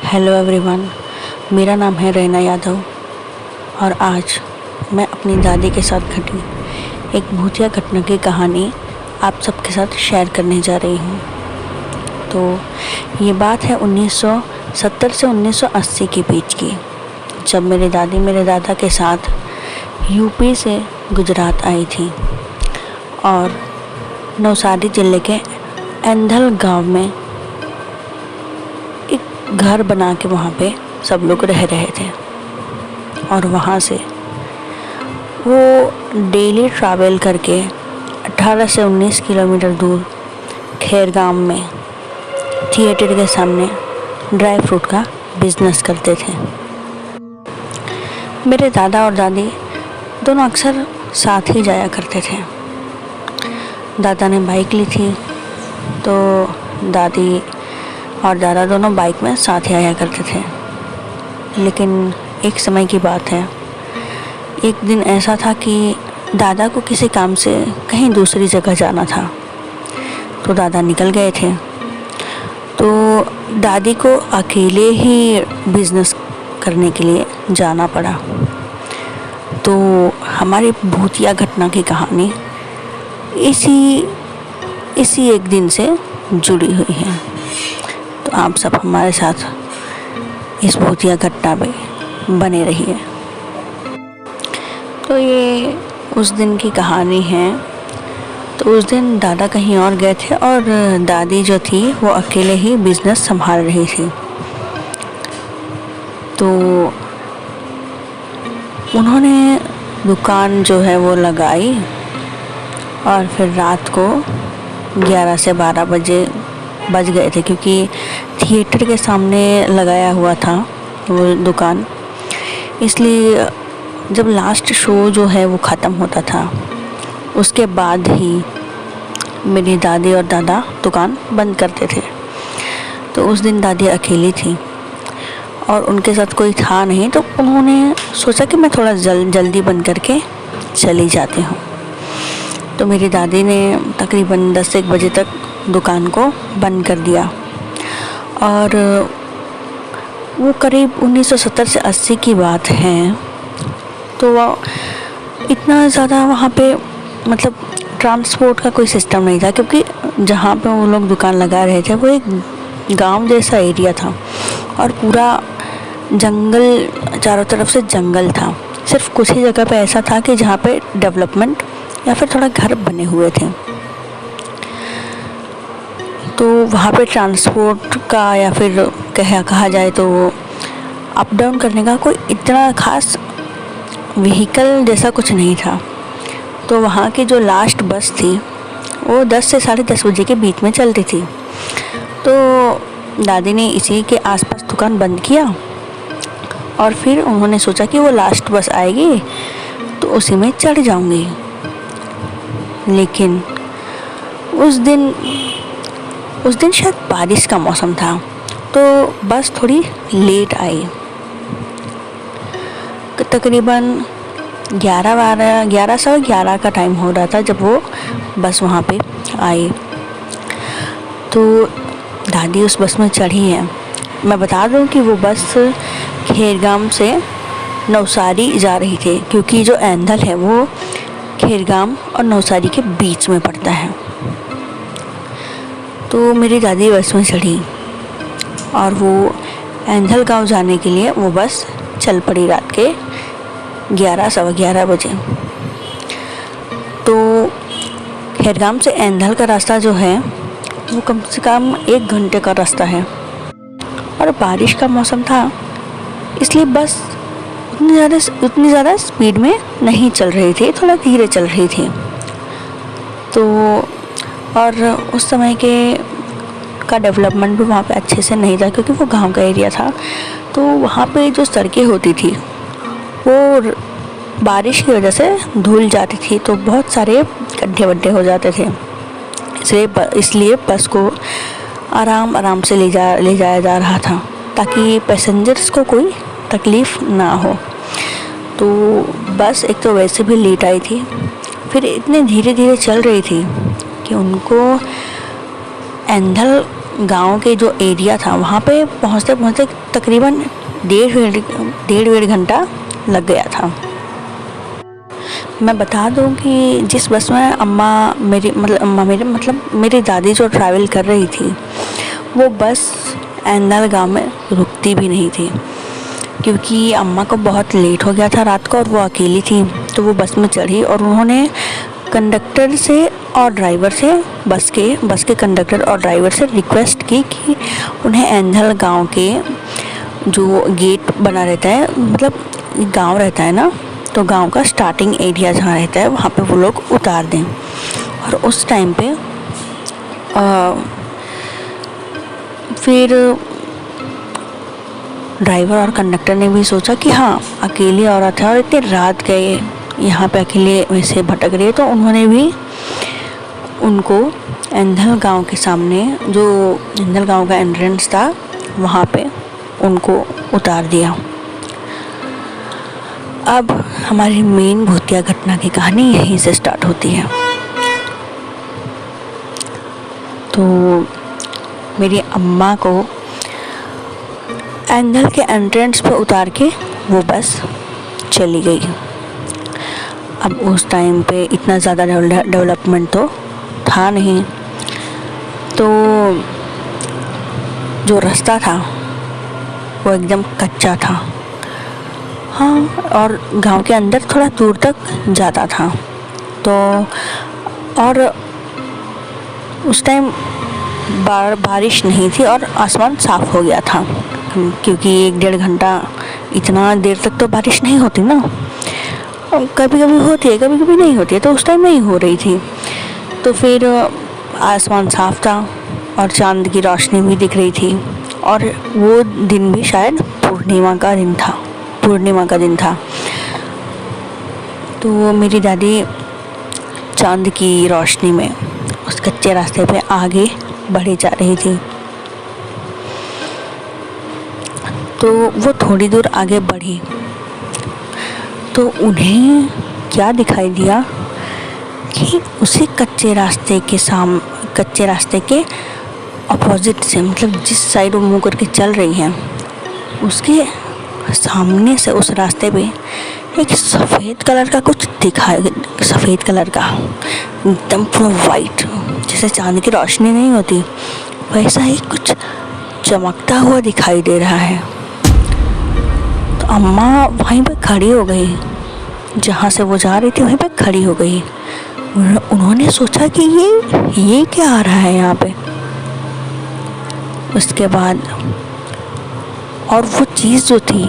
Hello everyone, मेरा नाम है रैना यादव और आज मैं अपनी दादी के साथ घटी एक भूतिया घटना की कहानी आप सबके साथ शेयर करने जा रही हूँ। तो ये बात है 1970 से 1980 के बीच की, जब मेरी दादी मेरे दादा के साथ यूपी से गुजरात आई थी और नवसारी ज़िले के एंधल गांव में घर बना के वहाँ पे सब लोग रह रहे थे। और वहाँ से वो डेली ट्रैवल करके 18 से 19 किलोमीटर दूर खेरगांव में थिएटर के सामने ड्राई फ्रूट का बिजनेस करते थे। मेरे दादा और दादी दोनों अक्सर साथ ही जाया करते थे। दादा ने बाइक ली थी तो दादी और दादा दोनों बाइक में साथ ही आया करते थे। लेकिन एक समय की बात है, एक दिन ऐसा था कि दादा को किसी काम से कहीं दूसरी जगह जाना था, तो दादा निकल गए थे। तो दादी को अकेले ही बिजनेस करने के लिए जाना पड़ा। तो हमारी भूतिया घटना की कहानी इसी एक दिन से जुड़ी हुई है। तो आप सब हमारे साथ इस भूतिया घटना में बने रहिए। तो ये उस दिन की कहानी है। तो उस दिन दादा कहीं और गए थे और दादी जो थी वो अकेले ही बिजनेस संभाल रही थी। तो उन्होंने दुकान जो है वो लगाई और फिर रात को 11 से 12 बज गए थे, क्योंकि थिएटर के सामने लगाया हुआ था वो दुकान। इसलिए जब लास्ट शो जो है वो ख़त्म होता था उसके बाद ही मेरी दादी और दादा दुकान बंद करते थे। तो उस दिन दादी अकेली थी और उनके साथ कोई था नहीं, तो उन्होंने सोचा कि मैं थोड़ा जल्दी बंद करके चली जाती हूँ। तो मेरी दादी ने तकरीबन 10-1 बजे तक दुकान को बंद कर दिया और वो करीब 1970 से 80 की बात है। तो इतना ज़्यादा वहाँ पे मतलब ट्रांसपोर्ट का कोई सिस्टम नहीं था, क्योंकि जहाँ पे वो लोग दुकान लगा रहे थे वो एक गांव जैसा एरिया था और पूरा जंगल, चारों तरफ से जंगल था। सिर्फ कुछ ही जगह पे ऐसा था कि जहाँ पे डेवलपमेंट या फिर थोड़ा घर बने हुए थे। तो वहाँ पे ट्रांसपोर्ट का या फिर कहा जाए तो अप डाउन करने का कोई इतना ख़ास व्हीकल जैसा कुछ नहीं था। तो वहाँ की जो लास्ट बस थी वो 10 से 10:30 बजे के बीच में चलती थी। तो दादी ने इसी के आसपास दुकान बंद किया और फिर उन्होंने सोचा कि वो लास्ट बस आएगी तो उसी में चढ़ जाऊंगी। लेकिन उस दिन शायद बारिश का मौसम था, तो बस थोड़ी लेट आई। तकरीबन 11 का टाइम हो रहा था जब वो बस वहाँ पे आई। तो दादी उस बस में चढ़ी है। मैं बता दूँ कि वो बस खेरगांव से नवसारी जा रही थी, क्योंकि जो एंधल है वो खेरगांव और नवसारी के बीच में पड़ता है। तो मेरी दादी बस में चढ़ी और वो एंधल गांव जाने के लिए वो बस चल पड़ी रात के 11-11:15 बजे। तो खेरगांव से एंधल का रास्ता जो है वो कम से कम 1 घंटे का रास्ता है और बारिश का मौसम था, इसलिए बस उतनी ज़्यादा स्पीड में नहीं चल रही थी, थोड़ा धीरे चल रही थी। तो और उस समय का डेवलपमेंट भी वहाँ पे अच्छे से नहीं था, क्योंकि वो गांव का एरिया था। तो वहाँ पे जो सड़कें होती थी वो बारिश की वजह से धुल जाती थी, तो बहुत सारे गड्ढे हो जाते थे। इसलिए बस को आराम से ले जाया जा रहा था, ताकि पैसेंजर्स को कोई तकलीफ़ ना हो। तो बस एक तो वैसे भी लेट आई थी, फिर इतने धीरे चल रही थी कि उनको एंधल गांव के जो एरिया था वहाँ पे पहुँचते पहुँचते तकरीबन डेढ़ घंटा लग गया था। मैं बता दूं कि जिस बस में मेरी दादी जो ट्रैवल कर रही थी वो बस एंदल गांव में रुकती भी नहीं थी, क्योंकि अम्मा को बहुत लेट हो गया था रात को और वो अकेली थी। तो वो बस में चढ़ी और उन्होंने कंडक्टर से और ड्राइवर से बस के कंडक्टर और ड्राइवर से रिक्वेस्ट की कि उन्हें एंदल गांव के जो गेट बना रहता है, मतलब गांव रहता है ना, तो गांव का स्टार्टिंग एरिया जहाँ रहता है वहाँ पे वो लोग उतार दें। और उस टाइम पे फिर ड्राइवर और कंडक्टर ने भी सोचा कि हाँ अकेली औरत है और इतनी रात गए यहाँ पे अकेले वैसे भटक रही है, तो उन्होंने भी उनको एंदल गांव के सामने जो एंदल गांव का एंट्रेंस था वहाँ पे उनको उतार दिया। अब हमारी मेन भूतिया घटना की कहानी यहीं से स्टार्ट होती है। तो मेरी अम्मा को एंगल के एंट्रेंस पे उतार के वो बस चली गई। अब उस टाइम पे इतना ज़्यादा डेवलपमेंट तो था नहीं, तो जो रास्ता था वो एकदम कच्चा था। हाँ, और गांव के अंदर थोड़ा दूर तक जाता था। तो और उस टाइम बारिश नहीं थी और आसमान साफ़ हो गया था, क्योंकि 1-1.5 घंटा इतना देर तक तो बारिश नहीं होती ना, कभी कभी होती है कभी कभी नहीं होती है, तो उस टाइम नहीं हो रही थी। तो फिर आसमान साफ़ था और चांद की रोशनी भी दिख रही थी, और वो दिन भी शायद पूर्णिमा का दिन था। तो मेरी दादी चांद की रोशनी में उस कच्चे रास्ते पे आगे बढ़े जा रही थी। तो वो थोड़ी दूर आगे बढ़ी तो उन्हें क्या दिखाई दिया कि उसी कच्चे रास्ते के अपोजिट से, मतलब जिस साइड वो मुँह करके चल रही हैं उसके सामने से उस रास्ते पे एक सफ़ेद कलर का कुछ सफ़ेद कलर का एकदम पूरा वाइट, जैसे चांद की रोशनी नहीं होती वैसा ही कुछ चमकता हुआ दिखाई दे रहा है। तो अम्मा वहीं पे खड़ी हो गई, जहाँ से वो जा रही थी वहीं पे खड़ी हो गई। उन्होंने सोचा कि ये क्या आ रहा है यहाँ पे। उसके बाद और वो चीज़ जो थी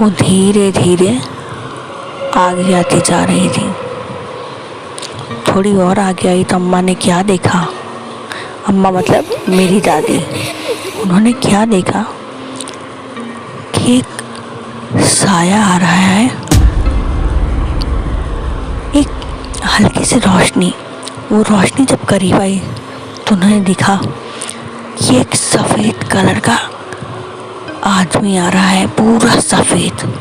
वो धीरे धीरे आगे आती जा रही थी। थोड़ी और आगे आई तो अम्मा ने क्या देखा, अम्मा मतलब मेरी दादी, उन्होंने क्या देखा कि एक साया आ रहा है, एक हल्की सी रोशनी। वो रोशनी जब करीब आई तो उन्होंने देखा कि एक सफ़ेद कलर का आदमी आ रहा है, पूरा सफ़ेद।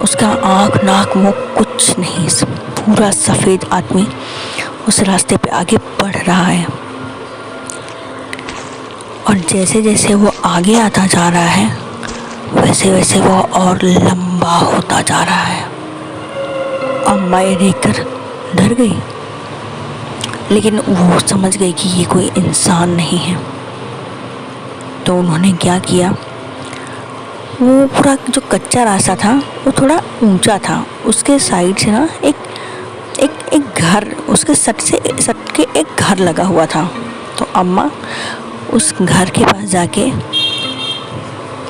उसका आँख नाक मुँह कुछ नहीं, पूरा सफ़ेद आदमी उस रास्ते पे आगे बढ़ रहा है। और जैसे जैसे वो आगे आता जा रहा है वैसे वैसे वो और लंबा होता जा रहा है। अम्मा ये देखकर डर गई, लेकिन वो समझ गई कि ये कोई इंसान नहीं है। तो उन्होंने क्या किया, वो पूरा जो कच्चा रास्ता था वो थोड़ा ऊंचा था, उसके साइड से ना एक घर, उसके सट के एक घर लगा हुआ था। तो अम्मा उस घर के पास जाके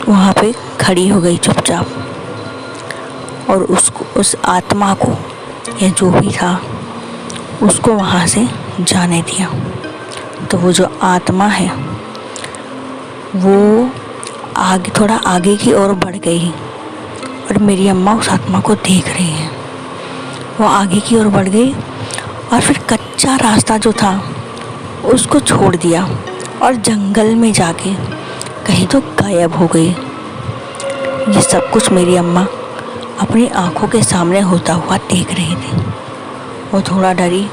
वहाँ पे खड़ी हो गई चुपचाप, और उस आत्मा को या जो भी था उसको वहाँ से जाने दिया। तो वो जो आत्मा है वो थोड़ा आगे की ओर बढ़ गई, और मेरी अम्मा उस आत्मा को देख रही है। वो आगे की ओर बढ़ गई और फिर कच्चा रास्ता जो था उसको छोड़ दिया और जंगल में जाके कहीं तो गायब हो गई। ये सब कुछ मेरी अम्मा अपनी आंखों के सामने होता हुआ देख रही थी। वो थोड़ा डरी,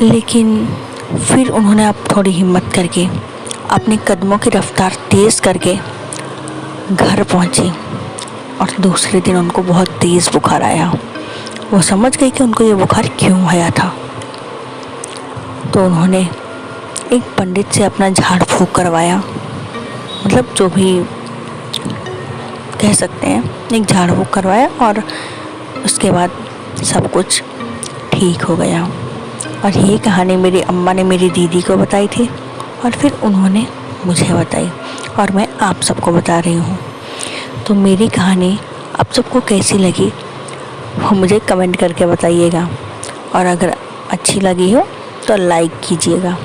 लेकिन फिर उन्होंने अब थोड़ी हिम्मत करके अपने कदमों की रफ्तार तेज़ करके घर पहुंची और दूसरे दिन उनको बहुत तेज़ बुखार आया। वो समझ गई कि उनको ये बुखार क्यों आया था। तो उन्होंने एक पंडित से अपना झाड़ फूँक करवाया, मतलब जो भी कह सकते हैं, एक झाड़ फूँक करवाया और उसके बाद सब कुछ ठीक हो गया। और ये कहानी मेरी अम्मा ने मेरी दीदी को बताई थी और फिर उन्होंने मुझे बताई और मैं आप सबको बता रही हूँ। तो मेरी कहानी आप सबको कैसी लगी वो मुझे कमेंट करके बताइएगा, और अगर अच्छी लगी हो तो लाइक कीजिएगा,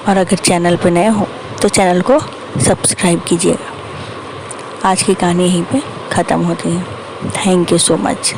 और अगर चैनल पे नए हो तो चैनल को सब्सक्राइब कीजिएगा। आज की कहानी यहीं पे ख़त्म होती है। Thank you so much.